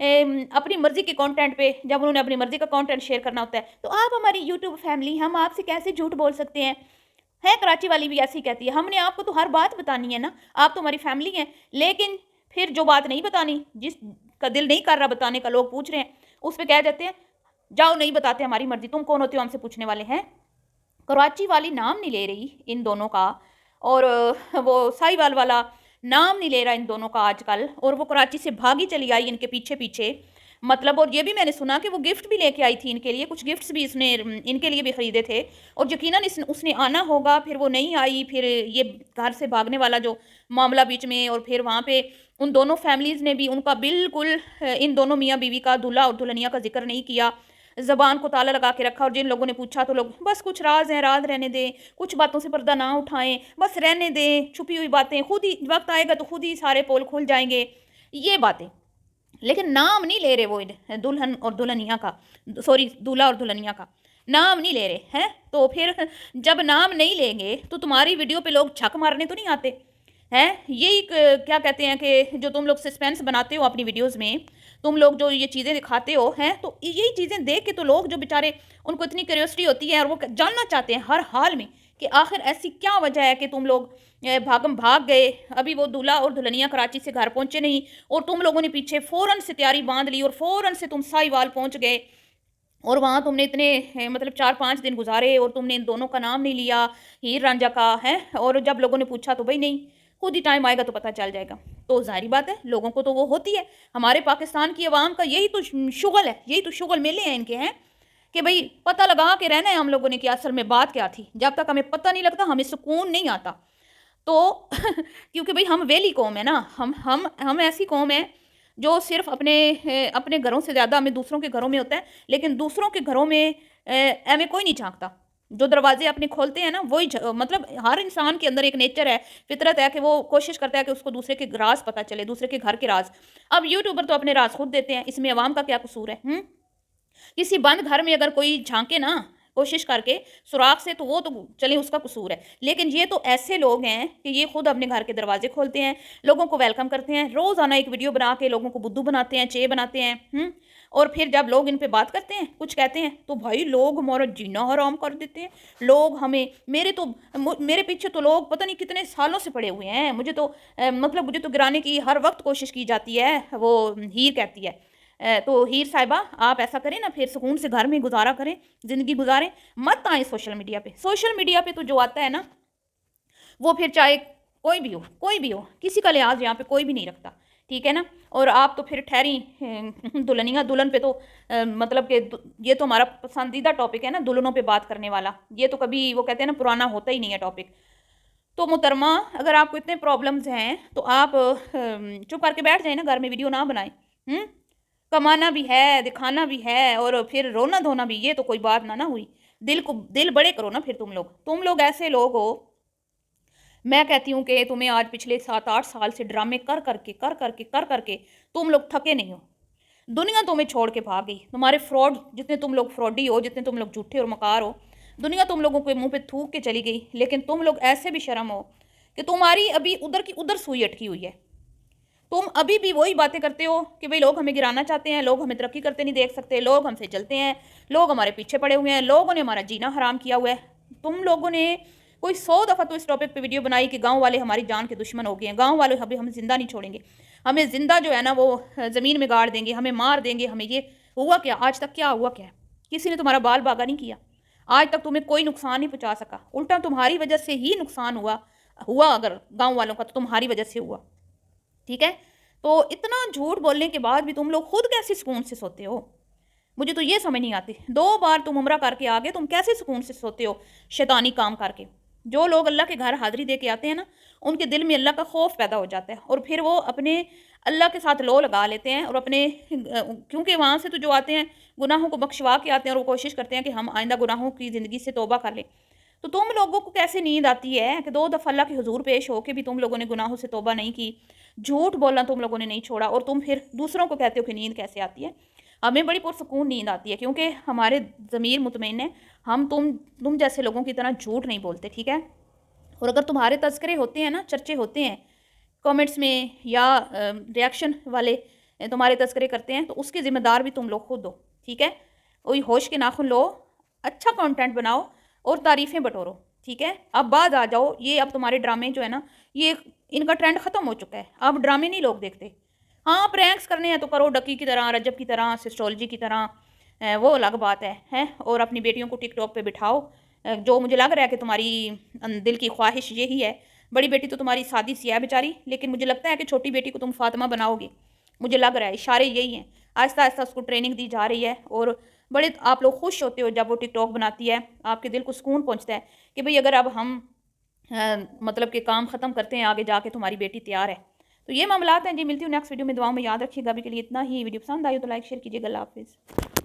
اپنی مرضی کے کانٹینٹ پہ جب انہوں نے اپنی مرضی کا کانٹینٹ شیئر کرنا ہوتا ہے تو آپ ہماری یوٹیوب فیملی، ہم آپ سے کیسے جھوٹ بول سکتے ہیں؟ ہے کراچی والی بھی ایسی کہتی ہے، ہم نے آپ کو تو ہر بات بتانی ہے نا، آپ تو ہماری فیملی ہیں، لیکن پھر جو بات نہیں بتانی، جس کا دل نہیں کر رہا بتانے کا، لوگ پوچھ رہے ہیں، اس پہ کہہ جاتے ہیں جاؤ نہیں بتاتے، ہماری مرضی، تم کون ہوتے ہو ہم سے پوچھنے والے ہیں؟ کراچی والی نام نہیں لے رہی ان دونوں کا، اور وہ ساہیوال والا نام نہیں لے رہا ان دونوں کا آج کل، اور وہ کراچی سے بھاگی چلی آئی ان کے پیچھے پیچھے، مطلب، اور یہ بھی میں نے سنا کہ وہ گفٹ بھی لے کے آئی تھی ان کے لیے، کچھ گفٹس بھی اس نے ان کے لیے بھی خریدے تھے، اور یقیناً اس نے آنا ہوگا، پھر وہ نہیں آئی، پھر یہ گھر سے بھاگنے والا جو معاملہ بیچ میں، اور پھر وہاں پہ ان دونوں فیملیز نے بھی ان کا بالکل ان دونوں میاں بیوی کا، دلہا اور دلہنیا کا ذکر نہیں کیا، زبان کو تالا لگا کے رکھا، اور جن لوگوں نے پوچھا تو لوگ بس کچھ راز ہیں، راز رہنے دیں، کچھ باتوں سے پردہ نہ اٹھائیں، بس رہنے دیں، چھپی ہوئی باتیں، خود ہی وقت آئے گا تو خود ہی سارے پول کھل جائیں گے، یہ باتیں، لیکن نام نہیں لے رہے وہ دلہن اور دلہنیا کا، سوری دولہا اور دلہنیا کا نام نہیں لے رہے ہیں، تو پھر جب نام نہیں لیں گے تو تمہاری ویڈیو پہ لوگ چھک مارنے تو نہیں آتے ہیں؟ یہی کیا کہتے ہیں کہ جو تم لوگ سسپینس بناتے ہو اپنی ویڈیوز میں، تم لوگ جو یہ چیزیں دکھاتے ہو ہیں، تو یہی چیزیں دیکھ کے تو لوگ جو بیچارے ان کو اتنی کیوریوسٹی ہوتی ہے اور وہ جاننا چاہتے ہیں ہر حال میں کہ آخر ایسی کیا وجہ ہے کہ تم لوگ بھاگم بھاگ گئے، ابھی وہ دولہا اور دلہنیا کراچی سے گھر پہنچے نہیں، اور تم لوگوں نے پیچھے فوراً سے تیاری باندھ لی اور فوراً سے تم ساہیوال پہنچ گئے، اور وہاں تم نے اتنے مطلب 4-5 دن گزارے اور تم نے ان دونوں کا نام نہیں لیا، ہیر رانجھا کا ہے، اور جب لوگوں نے پوچھا تو بھائی نہیں، خود ہی ٹائم آئے گا تو پتہ چل جائے گا، تو ظاہری بات ہے لوگوں کو تو وہ ہوتی ہے، ہمارے پاکستان کی عوام کا یہی تو شغل ہے، یہی تو شغل میلے ہیں ان کے ہیں کہ بھئی پتہ لگا کے رہنا ہے ہم لوگوں نے کہ اصل میں بات کیا تھی، جب تک ہمیں پتہ نہیں لگتا ہمیں سکون نہیں آتا، تو کیونکہ بھئی ہم ویلی قوم ہے نا، ہم ایسی قوم ہے جو صرف اپنے گھروں سے زیادہ ہمیں دوسروں کے گھروں میں ہوتا ہے، لیکن دوسروں کے گھروں میں ہمیں کوئی نہیں جھانکتا، جو دروازے اپنے کھولتے ہیں نا وہی مطلب ہر انسان کے اندر ایک نیچر ہے، فطرت ہے کہ وہ کوشش کرتا ہے کہ اس کو دوسرے کے راز پتہ چلے، دوسرے کے گھر کے راز، اب یوٹیوبر تو اپنے راز خود دیتے ہیں، اس میں عوام کا کیا قصور ہے؟ کسی بند گھر میں اگر کوئی جھانکے نا کوشش کر کے سوراخ سے تو وہ تو چلیں اس کا قصور ہے، لیکن یہ تو ایسے لوگ ہیں کہ یہ خود اپنے گھر کے دروازے کھولتے ہیں، لوگوں کو ویلکم کرتے ہیں، روزانہ ایک ویڈیو بنا کے لوگوں کو بدھو بناتے ہیں، چے بناتے ہیں، اور پھر جب لوگ ان پہ بات کرتے ہیں کچھ کہتے ہیں تو بھائی لوگ ہمارا جینا حرام کر دیتے ہیں، لوگ ہمیں میرے پیچھے تو لوگ پتہ نہیں کتنے سالوں سے پڑے ہوئے ہیں، مجھے تو گرانے کی ہر وقت کوشش کی جاتی ہے، وہ ہیر کہتی ہے، تو ہیر صاحبہ آپ ایسا کریں نا، پھر سکون سے گھر میں گزارا کریں، زندگی گزاریں، مت آئیں سوشل میڈیا پہ تو جو آتا ہے نا وہ پھر چاہے کوئی بھی ہو کسی کا لحاظ یہاں پہ کوئی بھی نہیں رکھتا، ٹھیک ہے نا، اور آپ تو پھر ٹھہری دلہنیاں دلہن پہ تو مطلب کہ یہ تو ہمارا پسندیدہ ٹاپک ہے نا، دلہنوں پہ بات کرنے والا، یہ تو کبھی وہ کہتے ہیں نا پرانا ہوتا ہی نہیں ہے ٹاپک، تو محترمہ اگر آپ کو اتنے پرابلمز ہیں تو آپ چپ کر کے بیٹھ جائیں نا، گھر میں ویڈیو نہ بنائیں، کمانا بھی ہے، دکھانا بھی ہے، اور پھر رونا دھونا بھی، یہ تو کوئی بات نہ ہوئی، دل بڑے کرو نا، پھر تم لوگ ایسے لوگ ہو، میں کہتی ہوں کہ تمہیں آج پچھلے 7-8 سال سے ڈرامے کر کر کے تم لوگ تھکے نہیں ہو، دنیا تمہیں چھوڑ کے بھاگ گئی، تمہارے فراڈ جتنے تم لوگ فراڈی ہو، جتنے تم لوگ جھوٹے اور مکار ہو، دنیا تم لوگوں کے منہ پہ تھوک کے چلی گئی، لیکن تم لوگ ایسے بھی شرم ہو کہ تمہاری ابھی ادھر کی ادھر سوئی اٹکی ہوئی ہے، تم ابھی بھی وہی باتیں کرتے ہو کہ بھئی لوگ ہمیں گرانا چاہتے ہیں، لوگ ہمیں ترقی کرتے نہیں دیکھ سکتے، لوگ ہم سے چلتے ہیں، لوگ ہمارے پیچھے پڑے ہوئے ہیں، لوگوں نے ہمارا جینا حرام کیا ہوا ہے، تم لوگوں نے کوئی 100 دفعہ تو اس ٹاپک پہ ویڈیو بنائی کہ گاؤں والے ہماری جان کے دشمن ہو گئے ہیں، گاؤں والے ابھی ہم زندہ نہیں چھوڑیں گے، ہمیں زندہ جو ہے نا وہ زمین میں گاڑ دیں گے، ہمیں مار دیں گے، ہمیں یہ ہوا کیا آج تک، کیا ہوا کیا ہے، کسی نے تمہارا بال باغا نہیں کیا، آج تک تمہیں کوئی نقصان نہیں پہنچا سکا، الٹا تمہاری وجہ سے ہی نقصان ہوا اگر گاؤں والوں کا تو تمہاری وجہ سے ہوا، ٹھیک ہے، تو اتنا جھوٹ بولنے کے بعد بھی تم لوگ خود کیسے سکون سے سوتے ہو، مجھے تو یہ سمجھ نہیں آتی، 2 بار تم عمرہ کر کے آگے تم کیسے سکون سے سوتے ہو شیطانی کام کر کے، جو لوگ اللہ کے گھر حاضری دے کے آتے ہیں نا ان کے دل میں اللہ کا خوف پیدا ہو جاتا ہے، اور پھر وہ اپنے اللہ کے ساتھ لو لگا لیتے ہیں، اور کیونکہ وہاں سے تو جو آتے ہیں گناہوں کو بخشوا کے آتے ہیں، اور وہ کوشش کرتے ہیں کہ ہم آئندہ گناہوں کی زندگی سے توبہ کر لیں، تو تم لوگوں کو کیسے نیند آتی ہے کہ 2 دفعہ اللہ کے حضور پیش ہو کے بھی تم لوگوں نے گناہوں سے توبہ نہیں کی، جھوٹ بولنا تم لوگوں نے نہیں چھوڑا، اور تم پھر دوسروں کو کہتے ہو کہ نیند کیسے آتی ہے، ہمیں بڑی پرسکون نیند آتی ہے کیونکہ ہمارے ضمیر مطمئن ہے، ہم تم جیسے لوگوں کی طرح جھوٹ نہیں بولتے، ٹھیک ہے، اور اگر تمہارے تذکرے ہوتے ہیں نا، چرچے ہوتے ہیں کامنٹس میں یا ریاکشن والے تمہارے تذکرے کرتے ہیں، تو اس کے ذمہ دار بھی تم لوگ خود ہو، ٹھیک ہے؟ وہی ہوش کے ناخن لو، اچھا کانٹینٹ بناؤ اور تعریفیں بٹورو، ٹھیک ہے؟ اب بعد آ جاؤ، یہ اب تمہارے ڈرامے جو ہے نا، یہ ان کا ٹرینڈ ختم ہو چکا ہے، اب ڈرامے نہیں لوگ دیکھتے۔ ہاں پرینکس کرنے ہیں تو کرو، ڈکی کی طرح، رجب کی طرح، سسٹولوجی کی طرح، وہ الگ بات ہے، اور اپنی بیٹیوں کو ٹک ٹاک پہ بٹھاؤ، جو مجھے لگ رہا ہے کہ تمہاری دل کی خواہش یہی ہے۔ بڑی بیٹی تو تمہاری سادی سی ہے بیچاری، لیکن مجھے لگتا ہے کہ چھوٹی بیٹی کو تم فاطمہ بناؤ گی، مجھے لگ رہا ہے اشارے یہی ہیں، آہستہ آہستہ اس کو ٹریننگ دی جا رہی ہے، اور بڑے آپ لوگ خوش ہوتے ہو جب وہ ٹک ٹاک بناتی ہے، آپ کے دل کو سکون پہنچتا ہے کہ بھئی اگر اب ہم مطلب کہ کام ختم کرتے ہیں، آگے جا کے تمہاری بیٹی تیار ہے۔ تو یہ معاملات ہیں جی، ملتی ہوں نیکسٹ ویڈیو میں، دعاؤں میں یاد رکھیے گا، ابھی کے لیے اتنا ہی۔ ویڈیو پسند آئی ہو تو لائک شیئر کیجیے گا، اللہ حافظ۔